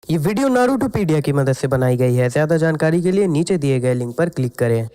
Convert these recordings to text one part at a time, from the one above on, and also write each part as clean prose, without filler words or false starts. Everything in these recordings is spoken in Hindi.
ये वीडियो नारुटोपीडिया की मदद से बनाई गई है। ज्यादा जानकारी के लिए नीचे दिए गए लिंक पर क्लिक करें।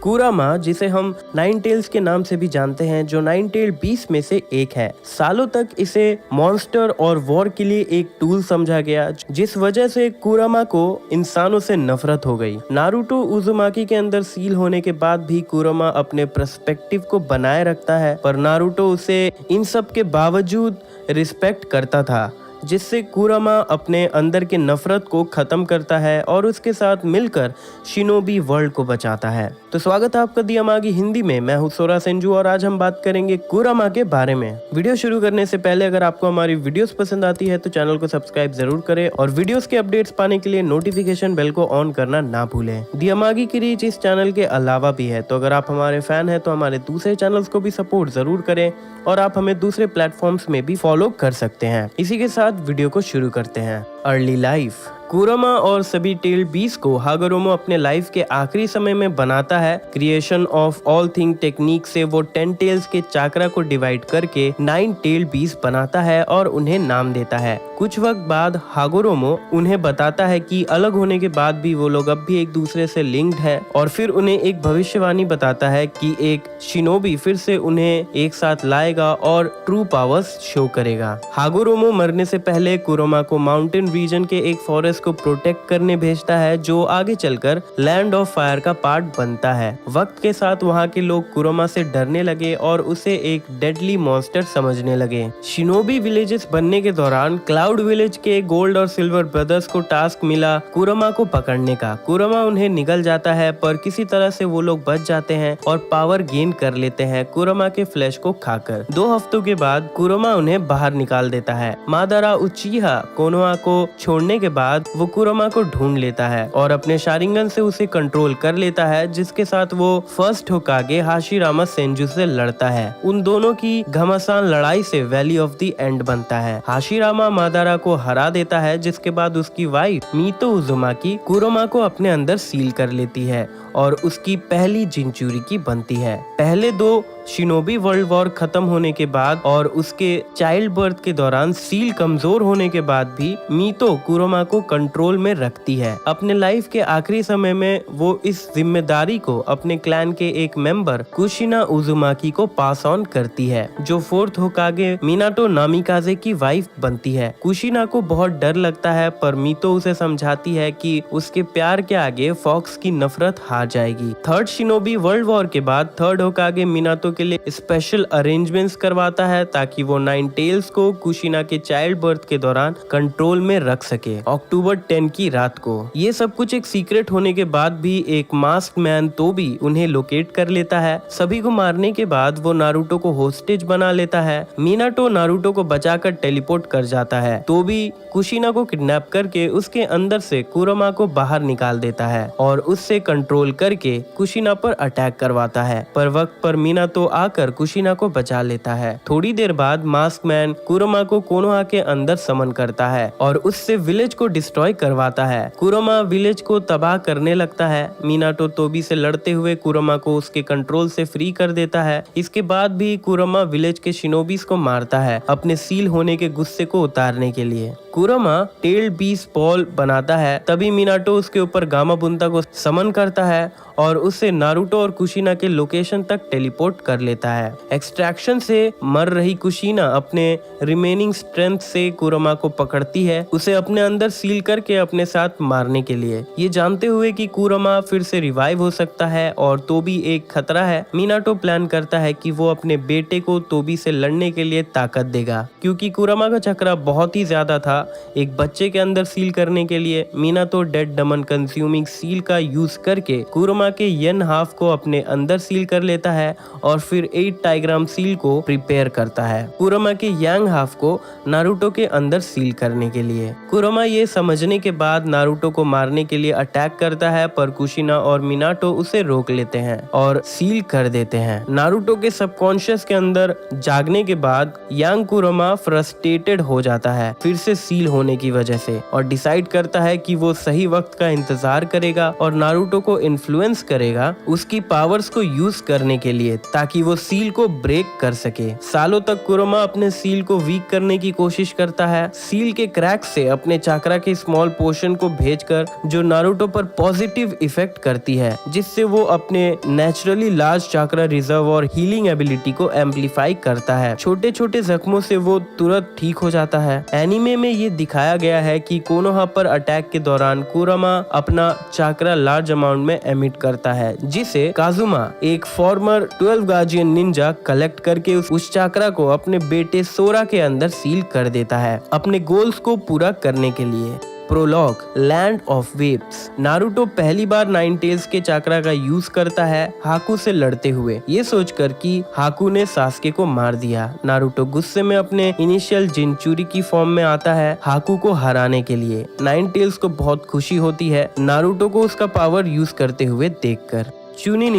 कुरामा, जिसे हम नाइन टेल्स के नाम से भी जानते हैं, जो नाइन टेल बीस्ट में से एक है, सालों तक इसे मॉन्स्टर और वॉर के लिए एक टूल समझा गया, जिस वजह से कुरामा को इंसानों से नफरत हो गई। नारुतो उज़ुमाकी के अंदर सील होने के बाद भी कुरामा अपने पर्सपेक्टिव को बनाए रखता है, पर नारुतो उसे इन सब के बावजूद रिस्पेक्ट करता था, जिससे कुरामा अपने अंदर के नफरत को खत्म करता है और उसके साथ मिलकर शिनोबी वर्ल्ड को बचाता है। तो स्वागत है आपका दियामागी हिंदी में। मैं हूं सोरा सेंजू और आज हम बात करेंगे कुरामा के बारे में। वीडियो शुरू करने से पहले अगर आपको हमारी वीडियोस पसंद आती है तो चैनल को सब्सक्राइब जरूर करें और वीडियोस के अपडेट्स पाने के लिए नोटिफिकेशन बेल को ऑन करना ना भूलें। दियामागी की रीच इस चैनल के अलावा भी है, तो अगर आप हमारे फैन है तो हमारे दूसरे चैनल्स को भी सपोर्ट जरूर करें और आप हमें दूसरे प्लेटफॉर्म्स में भी फॉलो कर सकते हैं। इसी के साथ वीडियो को शुरू करते हैं। Early life. कुरामा और सभी टेल बीस को हागोरोमो अपने लाइफ के आखिरी समय में बनाता है। Creation of all thing technique से वो 10 टेल्स के चाक्रा को डिवाइड करके 9 टेल बीस बनाता है और उन्हें नाम देता है। कुछ वक्त बाद हागोरोमो उन्हें बताता है कि अलग होने के बाद भी वो लोग अब भी एक दूसरे से लिंक्ड है, और फिर उन्हें एक भविष्यवाणी बताता है कि एक शिनोबी फिर से उन्हें एक साथ लाएगा और ट्रू पावर्स शो करेगा। हागोरोमो मरने से पहले कुरामा को माउंटेन रीजन के एक फॉरेस्ट को प्रोटेक्ट करने भेजता है, जो आगे चलकर लैंड ऑफ फायर का पार्ट बनता है। वक्त के साथ वहाँ के लोग कुरामा से डरने लगे और उसे एक डेडली मॉन्स्टर समझने लगे। शिनोबी विलेजेस बनने के दौरान क्लाउड विलेज के गोल्ड और सिल्वर ब्रदर्स को टास्क मिला कुरामा को पकड़ने का। कुरामा उन्हें निगल जाता है, पर किसी तरह से वो लोग बच जाते हैं और पावर गेन कर लेते हैं कुरामा के फ्लैश को खाकर। 2 हफ्तों के बाद कुरामा उन्हें बाहर निकाल देता है। मादारा उचिहा कोनोहा को छोड़ने के बाद वो कुरामा को ढूंढ लेता है और अपने शारिंगन से उसे कंट्रोल कर लेता है, जिसके साथ वो फर्स्ट होकागे हाशिरामा सेंजू से लड़ता है। उन दोनों की घमासान लड़ाई से वैली ऑफ द एंड बनता है। हाशिरामा मादारा को हरा देता है, जिसके बाद उसकी वाइफ मीतो उज़ुमाकी कुरामा को अपने अंदर सील कर लेती है और उसकी पहली जिंचुरिकी बनती है। पहले 2 शिनोबी वर्ल्ड वॉर खत्म होने के बाद और उसके चाइल्ड बर्थ के दौरान सील कमजोर होने के बाद भी मीतो कुरामा को कंट्रोल में रखती है। अपने लाइफ के आखिरी समय में वो इस जिम्मेदारी को अपने क्लैन के एक मेंबर कुशिना उज़ुमाकी को पास ऑन करती है, जो 4th होकागे मिनाटो नामिकाजे की वाइफ बनती है। कुशिना को बहुत डर लगता है, पर मीतो उसे समझाती है कि उसके प्यार के आगे फॉक्स की नफरत हार जाएगी। 3rd शिनोबी वर्ल्ड वॉर के बाद 3rd होकागे मिनाटो के लिए स्पेशल अरेंजमेंट्स करवाता है ताकि वो 9 टेल्स को कुशिना के चाइल्ड बर्थ के दौरान कंट्रोल में रख सके। अक्टूबर 10 की रात को ये सब कुछ एक सीक्रेट होने के बाद भी एक मास्क मैन तोबी उन्हें लोकेट कर लेता है। सभी को मारने के बाद वो नारुतो को होस्टेज बना लेता है। मिनाटो नारुतो को बचाकर टेलीपोर्ट कर जाता है। तोबी कुशिना को किडनैप करके उसके अंदर से कुरामा को बाहर निकाल देता है और उससे कंट्रोल करके कुशिना पर अटैक करवाता है, पर वक्त पर मिनाटो आकर कुशिना को बचा लेता है। थोड़ी देर बाद मास्क मैन कुरामा को कोनोहा के अंदर समन करता है और उससे विलेज को डिस्ट्रॉय करवाता है। कुरामा विलेज को तबाह करने लगता है। मिनाटो तोबी से लड़ते हुए कुरामा को उसके कंट्रोल से फ्री कर देता है। इसके बाद भी कुरामा विलेज के शिनोबीज को मारता है अपने सील होने के गुस्से को उतारने के लिए। कुरामा टेल बीस बॉल बनाता है, तभी मिनाटो उसके ऊपर गामा बुंता को समन करता है और उससे नारुतो और कुशिना के लोकेशन तक टेलीपोर्ट कर लेता है। एक्सट्रैक्शन से मर रही कुशिना अपने रिमेनिंग स्ट्रेंथ से कुरामा को पकड़ती है, उसे अपने अंदर सील करके अपने साथ मारने के लिए। ये जानते हुए कि कुरामा फिर से रिवाइव हो सकता है और तोबी एक खतरा है, मिनाटो प्लान करता है कि वो अपने बेटे को तोबी से लड़ने के लिए ताकत देगा। क्योंकि कुरामा का चक्रा बहुत ही ज्यादा था एक बच्चे के अंदर सील करने के लिए, Minato dead demon consuming seal का यूज करके कुरामा के यन हाफ को अपने अंदर सील कर लेता है और फिर 8 टाइग्राम सील को प्रिपेयर करता है कुरामा के यांग हाफ को नारुतो के अंदर सील करने के लिए। कुरामा ये समझने के बाद नारुतो को मारने के लिए अटैक करता है, पर कुशिना और मिनाटो उसे रोक लेते हैं और सील कर देते हैं। नारुतो के सबकॉन्शियस के अंदर जागने के बाद यांग कुरामा फ्रस्ट्रेटेड हो जाता है फिर से सील होने की वजह से और डिसाइड करता है कि वो सही वक्त का इंतजार करेगा और नारुतो को इन्फ्लुएंस इन्फ्लुएंस करेगा उसकी पावर्स को यूज करने के लिए, ताकि वो सील को ब्रेक कर सके। सालों तक कुरोमा अपने सील को वीक करने की कोशिश करता है, सील के क्रैक से अपने चाकरा के स्मॉल पोर्शन को भेजकर, जो नारुतो पर पॉजिटिव इफेक्ट करती है, जिससे वो अपने नेचुरली लार्ज चाकरा रिजर्व और हीलिंग एबिलिटी को एम्पलीफाई करता है। छोटे छोटे जख्मों से वो तुरंत ठीक हो जाता है। एनिमे में ये दिखाया गया है कि कोनोहा पर अटैक के दौरान कुरोमा अपना चाकरा लार्ज अमाउंट में एमिट करता है, जिसे काजुमा, एक फॉर्मर 12 गार्जियन निंजा, कलेक्ट करके उस चाकरा को अपने बेटे सोरा के अंदर सील कर देता है, अपने गोल्स को पूरा करने के लिए। Prologue, land of waves. Naruto पहली बार नाइन टेल्स के चाकरा का यूज करता है हाकू से लड़ते हुए, ये सोचकर कि हाकू ने सास्के को मार दिया। नारुतो गुस्से में अपने इनिशियल जिनचूरी की फॉर्म में आता है हाकू को हराने के लिए। नाइन टेल्स को बहुत खुशी होती है नारुतो को उसका पावर यूज करते हुए देखकर। चूनिन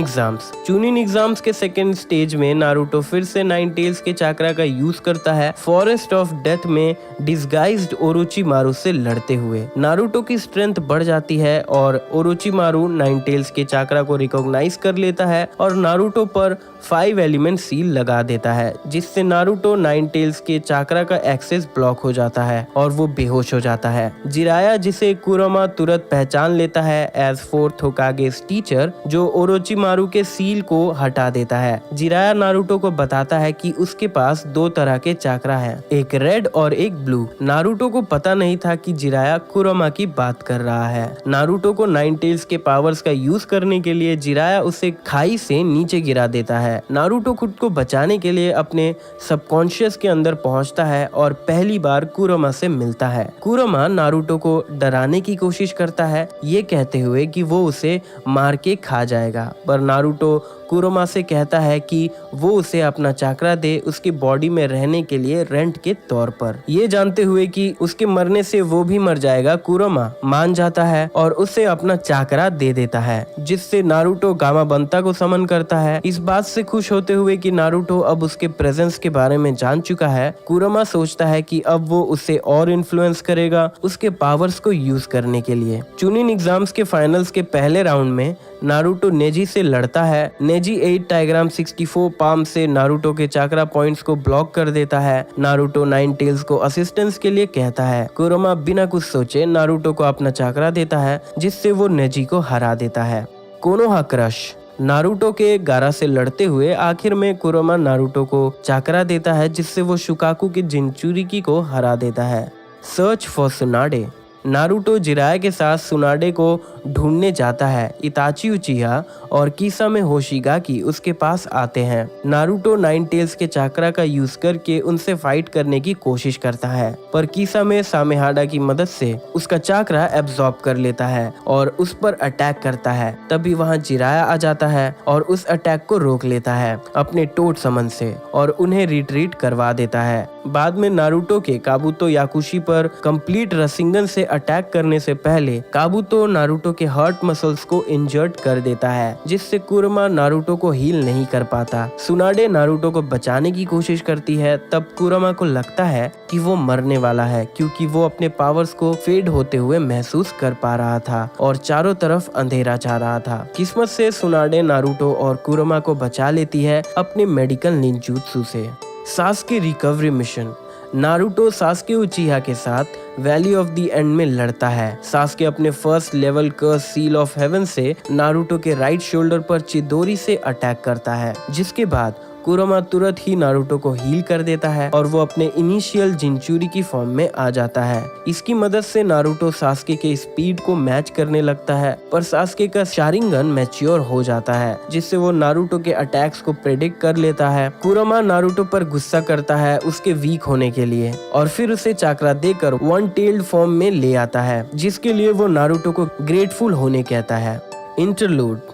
एग्जाम्स के सेकेंड स्टेज में नारुतो फिर से नाइन टेल्स के चाकरा का यूज करता है फॉरेस्ट ऑफ डेथ में डिस्गाइज्ड ओरोचिमारू से लड़ते हुए। नारुतो की स्ट्रेंथ बढ़ जाती है और ओरोचिमारू नाइन टेल्स के चाकरा को रिकॉग्नाइज कर लेता है और नारुतो पर 5 एलिमेंट सील लगा देता है, जिससे नारुतो नाइन टेल्स के चाकरा का एक्सेस ब्लॉक हो जाता है और वो बेहोश हो जाता है। जिराया, जिसे कुरोमा तुरंत पहचान लेता है एज 4th होकागे's टीचर, जो ओरोचिमारू के सील को हटा देता है। जिराया नारुतो को बताता है कि उसके पास 2 तरह के चाकरा हैं, एक रेड और एक ब्लू। नारुतो को पता नहीं था कि जिराया कुरोमा की बात कर रहा है। नारुतो को नाइन टेल्स के पावर्स का यूज करने के लिए जिराया उसे खाई से नीचे गिरा देता है। नारुतो खुद को बचाने के लिए अपने सबकॉन्शियस के अंदर पहुंचता है और पहली बार कुरोमा से मिलता है। कुरोमा नारुतो को डराने की कोशिश करता है, ये कहते हुए कि वो उसे मार के खा जाएगा, पर नारुतो कुरोमा से कहता है कि वो उसे अपना चाकरा दे उसकी बॉडी में रहने के लिए रेंट के तौर पर। ये जानते हुए कि उसके मरने से वो भी मर जाएगा, कुरोमा मान जाता है और उसे अपना चाकरा दे देता है, जिससे नारुतो गामाबंता को समन करता है। इस बात से खुश होते हुए कि नारुतो अब उसके प्रेजेंस के बारे में जान चुका है, कुरोमा सोचता है कि अब वो उसे और इन्फ्लुएंस करेगा उसके पावर्स को यूज करने के लिए। चूनिन एग्जाम्स के फाइनल्स के पहले राउंड में नारुतो नेजी से लड़ता है। नेजी 8 टाइग्राम 64 पाम से नारुतो के चाकरा पॉइंट्स को ब्लॉक कर देता है। नारुतो नाइन टेल्स को असिस्टेंस के लिए कहता है। कुरोमा बिना कुछ सोचे नारुतो को अपना चाकरा देता है, जिससे वो नेजी को हरा देता है। Konoha crush. नारुतो के गारा से लड़ते हुए आखिर में कुरोमा नारुतो को चाकरा देता है, जिससे वो शुकाकू के जिनचुरिकी को हरा देता है। Search for सुनाडे। नारुतो जिराया के साथ सुनाडे को ढूंढने जाता है। इताची उचिहा और किसामे होशिगाकी उसके पास आते हैं। नारुतो नाइन टेल्स के चाकरा का यूज करके उनसे फाइट करने की कोशिश करता है, पर किसामे सामेहाडा की मदद से उसका चाकरा एब्जॉर्ब कर लेता है और उस पर अटैक करता है। तभी वहां जिराया आ जाता है और उस अटैक को रोक लेता है अपने टोट समन से और उन्हें रिट्रीट करवा देता है। बाद में नारुतो के काबुतो याकुशी पर कंप्लीट रसिंगन से अटैक करने से पहले काबुतो नारुतो के हर्ट मसल्स को इंजर्ड कर देता है, जिससे कुरोमा नारुतो को हील नहीं कर पाता। सुनाडे नारुतो को बचाने की कोशिश करती है, तब कुरोमा को लगता है कि वो मरने वाला है, क्योंकि वो अपने पावर्स को फेड होते हुए महसूस कर पा रहा था और चारों तरफ अंधेरा छा रहा था। किस्मत से सुनाडे नारुतो और कुरोमा को बचा लेती है अपने मेडिकल निंजुत्सु से। Sasuke recovery mission. Naruto Sasuke उचिहा के साथ वैली ऑफ द एंड में लड़ता है। सास्के अपने first level curse seal of heaven से नारुतो के राइट शोल्डर पर चिदोरी से अटैक करता है, जिसके बाद कुरोमा तुरंत ही नारुतो को हील कर देता है और वो अपने इनिशियल जिनचुरी की फॉर्म में आ जाता है। इसकी मदद से नारुतो सास्के के स्पीड को मैच करने लगता है, पर सास्के का शारिंगन मैच्योर हो जाता है, जिससे वो नारुतो के अटैक्स को प्रेडिक्ट कर लेता है। कुरोमा नारुतो पर गुस्सा करता है उसके वीक होने के लिए और फिर उसे चाकरा देकर वन टेल्ड फॉर्म में ले आता है, जिसके लिए वो नारुतो को ग्रेटफुल होने कहता है। इंटरलूड।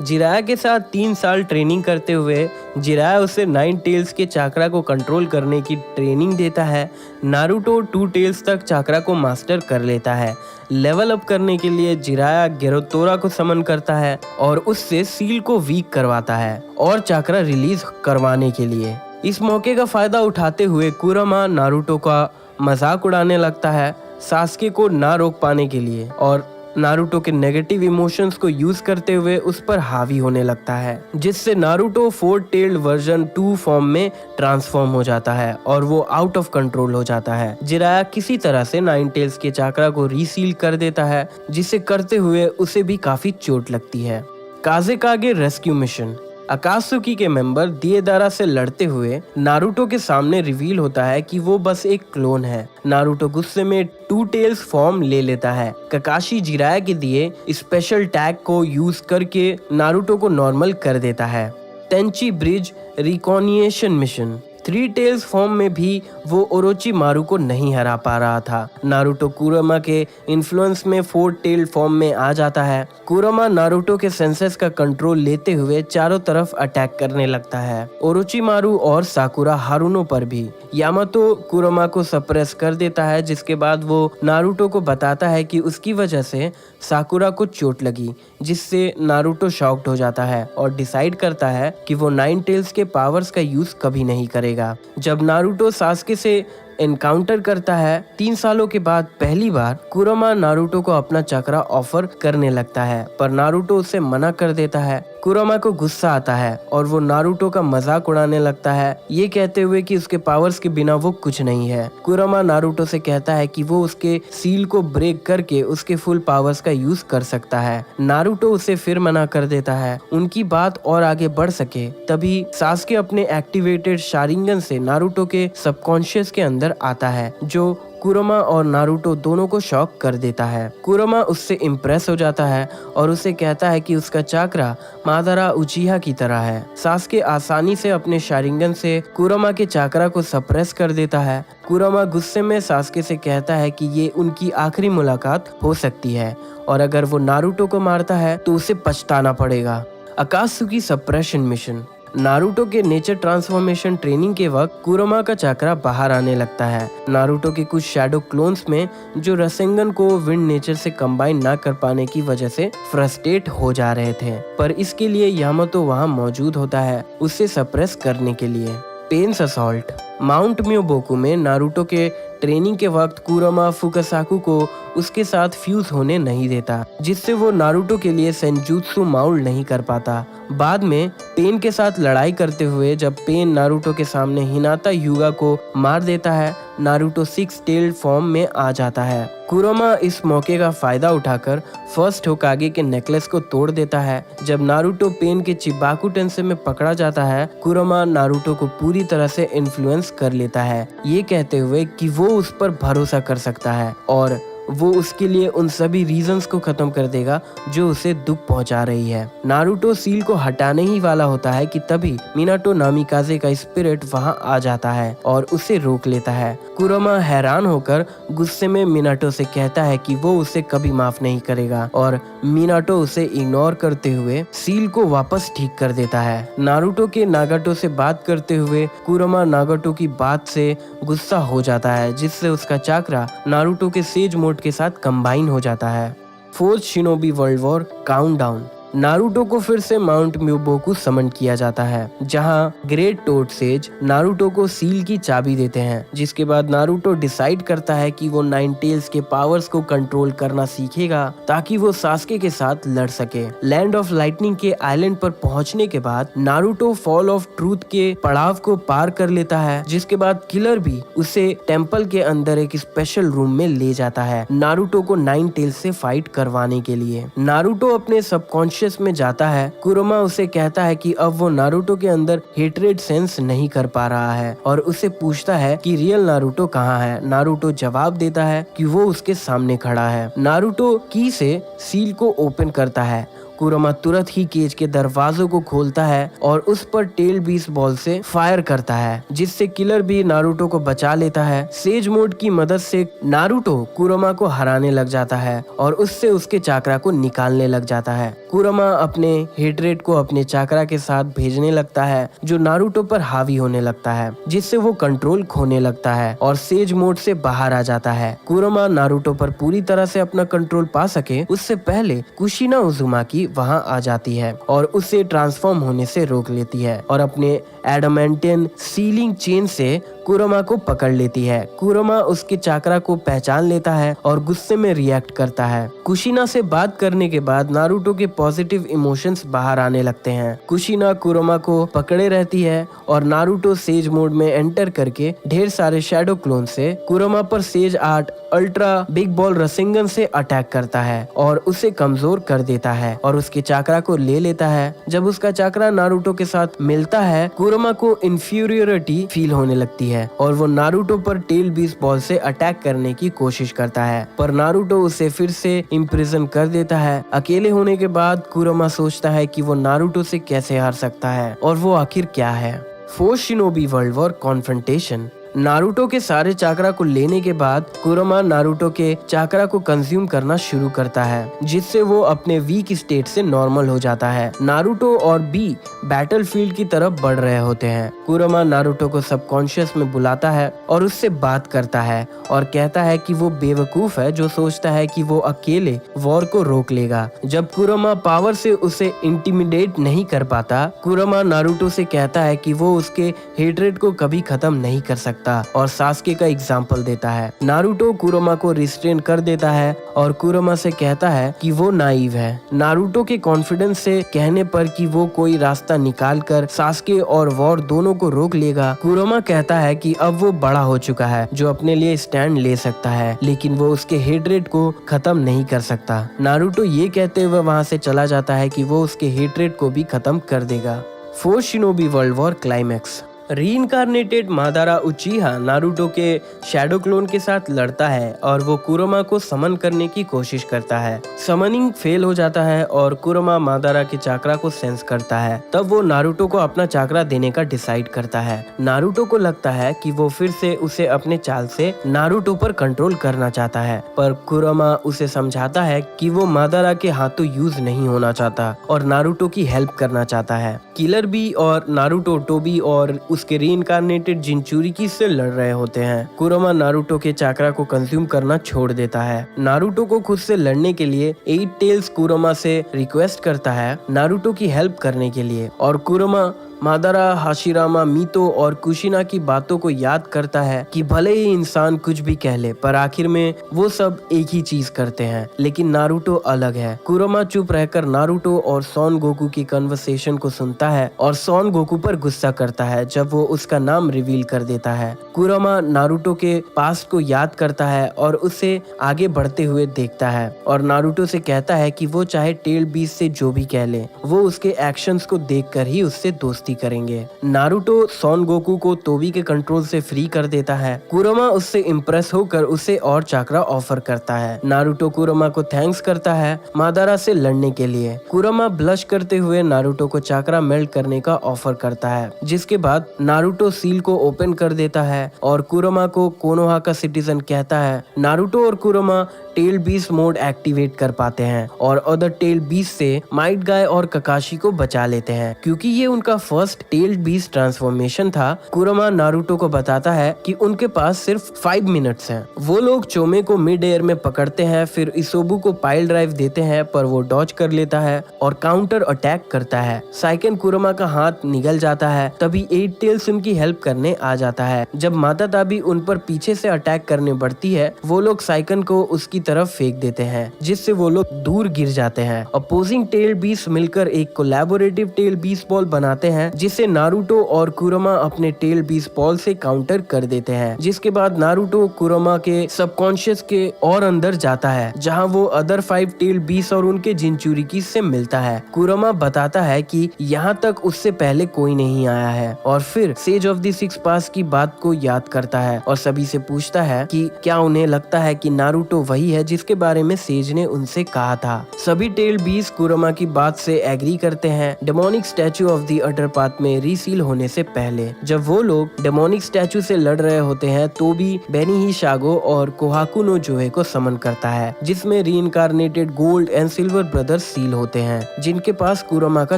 जिराया के साथ 3 साल ट्रेनिंग करते हुए जिराया उसे 9 टेल्स के चाकरा को कंट्रोल करने की ट्रेनिंग देता है। नारुतो 2 टेल्स तक चाकरा को मास्टर कर लेता है। लेवल अप करने के लिए जिराया गेरोतोरा को समन करता है और उससे सील को वीक करवाता है और चाकरा रिलीज करवाने के लिए। इस मौके का फायदा उठाते हुए कुरोमा नारुतो का मजाक उड़ाने लगता है सास्के को ना रोक पाने के लिए और नारुतो के नेगेटिव इमोशंस को यूज करते हुए उस पर हावी होने लगता है, जिससे नारुतो 4 टेल्ड वर्जन 2 फॉर्म में ट्रांसफॉर्म हो जाता है और वो आउट ऑफ कंट्रोल हो जाता है। जिराया किसी तरह से 9 टेल्स के चाक्रा को रीसील कर देता है, जिसे करते हुए उसे भी काफी चोट लगती है। काज़ेकागे रेस्क्यू मिशन। अकात्सुकी के मेंबर दिएदारा से लड़ते हुए नारुतो के सामने रिवील होता है कि वो बस एक क्लोन है। नारुतो गुस्से में 2 टेल्स फॉर्म ले लेता है। ककाशी जिराया के दिए स्पेशल टैग को यूज करके नारुतो को नॉर्मल कर देता है। टेंची ब्रिज रिकॉनिएशन मिशन। 3 टेल्स फॉर्म में भी वो ओरोचिमारू को नहीं हरा पा रहा था। नारुतो कुरोमा के इन्फ्लुएंस में 4 टेल्ड फॉर्म में आ जाता है। कुरोमा नारुतो के सेंसेस का कंट्रोल लेते हुए चारों तरफ अटैक करने लगता है, ओरोचिमारू और साकुरा हारुनो पर भी। यामातो कुरोमा को सप्रेस कर देता है, जिसके बाद वो नारुतो को बताता है कि उसकी वजह से साकुरा को चोट लगी, जिससे नारुतो शॉक्ड हो जाता है और डिसाइड करता है कि वो 9 टेल्स के पावर्स का यूज कभी नहीं करेगा। जब नारुतो सास्के से एनकाउंटर करता है 3 सालों के बाद पहली बार, कुरोमा नारुतो को अपना चक्रा ऑफर करने लगता है, पर नारुतो उसे मना कर देता है। कुरोमा को गुस्सा आता है और वो नारुतो का मजाक उड़ाने लगता है, ये कहते हुए कि उसके पावर्स के बिना वो कुछ नहीं है। कुरोमा नारुतो से कहता है कि वो उसके सील को ब्रेक करके उसके फुल पावर्स का यूज कर सकता है। नारुतो उसे फिर मना कर देता है। उनकी बात और आगे बढ़ सके तभी सास्के अपने एक्टिवेटेड शारिंगन से नारुतो के सबकॉन्शियस के अंदर आता है, जो कुरोमा और नारुतो दोनों को शॉक कर देता है। कुरोमा उससे इम्प्रेस हो जाता है और उसे कहता है कि उसका चाक्रा मादारा उचिहा की तरह है। सास्के आसानी से अपने शारिंगन से कुरोमा के चाक्रा को सप्रेस कर देता है। कुरोमा गुस्से में सास्के से कहता है कि ये उनकी आखिरी मुलाकात हो सकती है और अगर वो नारुतो को मारता है तो उसे पछताना पड़ेगा। अकात्सुकी सप्रेशन मिशन। नारुतो के नेचर ट्रांसफॉर्मेशन ट्रेनिंग के वक्त कुरोमा का चाक्रा बाहर आने लगता है। नारुतो के कुछ शैडो क्लोन्स में जो रसेंगन को विंड नेचर से कंबाइन ना कर पाने की वजह से फ्रस्ट्रेट हो जा रहे थे, पर इसके लिए यामातो वहां मौजूद होता है उसे सप्रेस करने के लिए। Pens assault. माउंट म्योबोकू में नारुतो के ट्रेनिंग के वक्त कुरोमा फुकासाकु को उसके साथ फ्यूज होने नहीं देता, जिससे वो नारुतो के लिए सेंजुत्सु माउल्ड नहीं कर पाता। बाद में पेन के साथ लड़ाई करते हुए जब पेन नारुतो के सामने हिनाता युगा को मार देता है, नारुतो 6 टेल्ड फॉर्म में आ जाता है। कुरोमा इस मौके का फायदा उठाकर फर्स्ट होकागे के नेकलेस को तोड़ देता है। जब नारुतो पेन के चिबाकू टेंसे में पकड़ा जाता है, कुरोमा नारुतो को पूरी तरह से इन्फ्लुएंस कर लेता है, ये कहते हुए कि वो उस पर भरोसा कर सकता है और वो उसके लिए उन सभी रीजंस को खत्म कर देगा जो उसे दुख पहुंचा रही है। नारुतो सील को हटाने ही वाला होता है कि तभी मिनाटो नामिकाजे का स्पिरिट वहां आ जाता है और उसे रोक लेता है। कुरोमा हैरान होकर गुस्से में मिनाटो से कहता है कि वो उसे कभी माफ नहीं करेगा और मिनाटो उसे इग्नोर करते हुए सील को वापस ठीक कर देता है। नारुतो के नागाटो से बात करते हुए कुरोमा नागाटो की बात से गुस्सा हो जाता है, जिससे उसका चाक्रा नारुतो के सेज मोड के साथ कंबाइन हो जाता है। 4th shinobi world war countdown. Naruto को फिर से माउंट म्योबोकू समन किया जाता है, जहां ग्रेट टोड सेज नारुतो को सील की चाबी देते हैं, जिसके बाद नारुतो डिसाइड करता है कि वो 9 टेल्स के पावर्स को कंट्रोल करना सीखेगा ताकि वो सास्के के साथ लड़ सके। लैंड ऑफ लाइटनिंग के आइलैंड पर पहुंचने के बाद नारुतो फॉल ऑफ ट्रूथ के पड़ाव को पार कर लेता है, जिसके बाद किलर भी उसे टेम्पल के अंदर एक स्पेशल रूम में ले जाता है नारुतो को 9 टेल्स से फाइट करवाने के लिए। नारुतो अपने सबकॉन्शियस में जाता है। कुरोमा उसे कहता है कि अब वो नारुतो के अंदर हेट्रेड सेंस नहीं कर पा रहा है और उसे पूछता है कि रियल नारुतो कहाँ है। नारुतो जवाब देता है कि वो उसके सामने खड़ा है। नारुतो की से सील को ओपन करता है। कुरोमा तुरंत ही केज के दरवाजों को खोलता है और उस पर टेल बीस बॉल से फायर करता है, जिससे किलर भी नारुतो को बचा लेता है। सेज मोड की मदद से नारुतो कुरोमा को हराने लग जाता है और उससे उसके चाक्रा को निकालने लग जाता है। कुरोमा अपने हेट्रेड को अपने चाक्रा के साथ भेजने लगता है, जो नारुतो पर हावी होने लगता है, जिससे वो कंट्रोल खोने लगता है और सेज मोड से बाहर आ जाता है। कुरोमा नारुतो पर पूरी तरह से अपना कंट्रोल पा सके उससे पहले कुशिना उजुमाकी वहां आ जाती है और उसे ट्रांसफॉर्म होने से रोक लेती है और अपने एडामेंटियन सीलिंग चेन से कुरोमा को पकड़ लेती है। कुरोमा उसके चाकरा को पहचान लेता है और गुस्से में रिएक्ट करता है। कुशिना से बात करने के बाद नारुतो के पॉजिटिव इमोशंस बाहर आने लगते हैं। कुशिना कुरोमा को पकड़े रहती है और नारुतो सेज मोड में एंटर करके ढेर सारे शैडो क्लोन से कुरोमा per phase 8 ultra big ball रसिंगन से अटैक करता है और उसे कमजोर कर देता है और उसके चाकरा को ले लेता है। जब उसका चाकरा नारुतो के साथ मिलता है, कुरोमा को इंफीरियरिटी फील होने लगती है और वो नारुतो पर टेल बीस्ट बॉल से अटैक करने की कोशिश करता है, पर नारुतो उसे फिर से इम्प्रिजन कर देता है। अकेले होने के बाद कुरोमा सोचता है कि वो नारुतो से कैसे हार सकता है और वो आखिर क्या है। Fourth Shinobi world war confrontation. Naruto के सारे चाकरा को लेने के बाद कुरोमा नारुतो के चाकरा को कंज्यूम करना शुरू करता है, जिससे वो अपने वीक स्टेट से नॉर्मल हो जाता है। नारुतो और बी बैटलफील्ड की तरफ बढ़ रहे होते हैं। कुरोमा नारुतो को सबकॉन्शियस में बुलाता है और उससे बात करता है और कहता है कि वो बेवकूफ है जो सोचता है कि वो अकेले वॉर को रोक लेगा। जब कुरोमा पावर से उसे इंटिमिडेट नहीं कर पाता, कुरोमा नारुतो से कहता है कि वो उसके हेट्रेड को कभी खत्म नहीं कर सकता और सास्के का एग्जाम्पल देता है। नारुतो कुरोमा को रिस्ट्रेन कर देता है और कुरोमा से कहता है कि वो नाइव है। नारुतो के कॉन्फिडेंस से कहने पर कि वो कोई रास्ता निकाल कर सास्के और वॉर दोनों को रोक लेगा, कुरोमा कहता है कि अब वो बड़ा हो चुका है जो अपने लिए स्टैंड ले सकता है, लेकिन वो उसके हेट्रेड को खत्म नहीं कर सकता। नारुतो ये कहते हुए वहाँ से चला जाता है कि वो उसके हेट्रेड को भी खत्म कर देगा। Fourth Shinobi world war climax. Reincarnated Madara Uchiha Naruto के शैडो क्लोन के साथ लड़ता है और वो कुरोमा को समन करने की कोशिश करता है। समनिंग फेल हो जाता है और कुरोमा मादारा के चाकरा को सेंस करता है। तब वो नारुतो को अपना चाकरा देने का डिसाइड करता है। नारुतो को लगता है कि वो फिर से उसे अपने चाल से नारुतो पर कंट्रोल करना चाहता है, पर कुरोमा उसे समझाता है कि वो मादारा के हाथों यूज नहीं होना चाहता और नारुतो की हेल्प करना चाहता है। किलर बी और नारुतो टोबी और उसके रीइंकार्नेटेड जिनचुरिकी से लड़ रहे होते हैं। कुरोमा नारुतो के चाकरा को कंज्यूम करना छोड़ देता है। नारुतो को खुद से लड़ने के लिए 8 टेल्स कुरोमा से रिक्वेस्ट करता है नारुतो की हेल्प करने के लिए और कुरोमा मादारा, हाशिरामा, मीतो और कुशिना की बातों को याद करता है कि भले ही इंसान कुछ भी कह ले, पर आखिर में वो सब एक ही चीज करते हैं। लेकिन नारुतो अलग है। कुरोमा चुप रहकर नारुतो और सॉन गोकू की कन्वर्सेशन को सुनता है और सॉन गोकू पर गुस्सा करता है जब वो उसका नाम रिवील कर देता है। कुरोमा नारुतो के पास्ट को याद करता है और उसे आगे बढ़ते हुए देखता है और नारुतो से कहता है कि वो चाहे टेल बीस्ट से जो भी कह ले, वो उसके एक्शंस को देखकर ही उससे दोस्ती करेंगे। नारुतो सॉन गोकू को तोबी के कंट्रोल से फ्री कर देता है। कुरोमा उससे इम्प्रेस होकर उसे और चाकरा ऑफर करता है। नारुतो कुरोमा को थैंक्स करता है मादारा से लड़ने के लिए। कुरोमा ब्लश करते हुए नारुतो को चाकरा मेल्ट करने का ऑफर करता है, जिसके बाद नारुतो सील को ओपन कर देता है और कुरोमा को कोनोहा का सिटीजन कहता है। नारुतो और कुरोमा टेल बीस्ट मोड एक्टिवेट कर पाते हैं और अदर टेल बीस्ट से माइट गाय और ककाशी को बचा लेते हैं। क्योंकि ये उनका फर्स्ट टेल बीस्ट ट्रांसफॉर्मेशन था, कुरोमा नारुतो को बताता है कि उनके पास सिर्फ 5 मिनट्स हैं। वो लोग चोमे को मिड एयर में पकड़ते हैं, फिर इसोबु को पाइल ड्राइव देते हैं, पर वो डॉज कर लेता है और काउंटर अटैक करता है। साइकेन कुरोमा का हाथ निगल जाता है, तभी 8 टेल्स उनकी हेल्प करने आ जाता है। जब माता ताबी उन पर पीछे से अटैक करने बढ़ती है, वो लोग साइकेन को उसकी तरफ फेंक देते हैं, जिससे वो लोग दूर गिर जाते हैं। अपोजिंग टेल बीस्ट मिलकर एक कोलैबोरेटिव टेल बीस्ट बॉल बनाते हैं, जिसे नारुतो और कुरोमा अपने टेल बीस्ट बॉल से काउंटर कर देते हैं। जिसके बाद नारुतो कुरोमा के सबकॉन्शियस के और अंदर जाता है, जहां वो अदर 5 टेल बीस्ट और उनके जिनचुरिकी से मिलता है। कुरोमा बताता है कि यहाँ तक उससे पहले कोई नहीं आया है और फिर सेज ऑफ द 6 पास की बात को याद करता है और सभी से पूछता है कि क्या उन्हें लगता है कि नारुतो वही है जिसके बारे में सेज ने उनसे कहा था। सभी टेल बीस्ट कुरोमा की बात से एग्री करते हैं demonic statue of the order path में रीसील होने से पहले। जब वो लोग डेमोनिक स्टैचू से लड़ रहे होते हैं, तो भी बेनी ही शागो और कोहाकू नो जोहे को समन करता है, जिसमें reincarnated gold and silver brothers seal होते हैं, जिनके पास कुरोमा का